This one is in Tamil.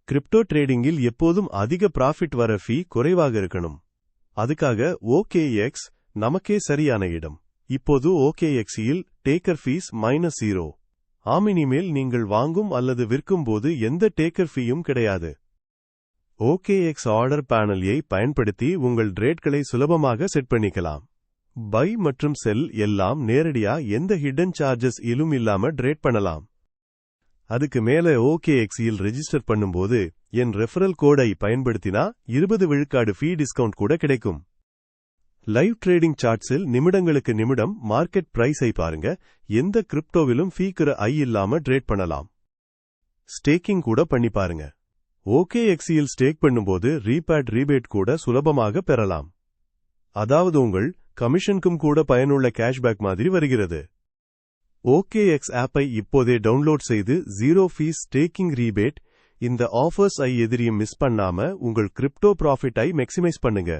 கிரிப்டோ ட்ரேடிங்கில் எப்போதும் அதிக ப்ராஃபிட் வர ஃபீ குறைவாக இருக்கணும். அதுக்காக OKX நமக்கே சரியான இடம். இப்போது OKXயில் டேக்கர் ஃபீஸ் -0. இனிமேல் நீங்கள் வாங்கும் அல்லது விற்கும் போது எந்த டேக்கர் ஃபீயும் கிடையாது. OKX ஆர்டர் பேனலை பயன்படுத்தி உங்கள் ட்ரேட்களை சுலபமாக செட் பண்ணிக்கலாம். பை மற்றும் செல் எல்லாம் நேரடியா எந்த ஹிடன் சார்ஜஸ் இல்லாம ட்ரேட் பண்ணலாம். அதுக்கு மேல OKXயில் ரெஜிஸ்டர் பண்ணும்போது என் ரெஃபரல் கோடை பயன்படுத்தினா 20 விழுக்காடு ஃபீ டிஸ்கவுண்ட் கூட கிடைக்கும். லைவ் ட்ரேடிங் சார்ட்ஸில் நிமிடங்களுக்கு நிமிடம் மார்க்கெட் பிரைஸை பாருங்க. எந்த கிரிப்டோவிலும் ஃபீக்குற இல்லாம ட்ரேட் பண்ணலாம். ஸ்டேக்கிங் கூட பண்ணி பாருங்க. OKXயில் ஸ்டேக் பண்ணும்போது ரீபேட் கூட சுலபமாக பெறலாம். அதாவது உங்கள் கமிஷனுக்கும் கூட பயனுள்ள கேஷ்பேக் மாதிரி வருகிறது. OKX ஆப்பை இப்போதே டவுன்லோட் செய்து 0 ஃபீஸ் ஸ்டேக்கிங் ரீபேட் இந்த ஆஃபர்ஸ் எதிரியும் மிஸ் பண்ணாம உங்கள் கிரிப்டோ ப்ராஃபிட்டை மேக்ஸிமைஸ் பண்ணுங்க.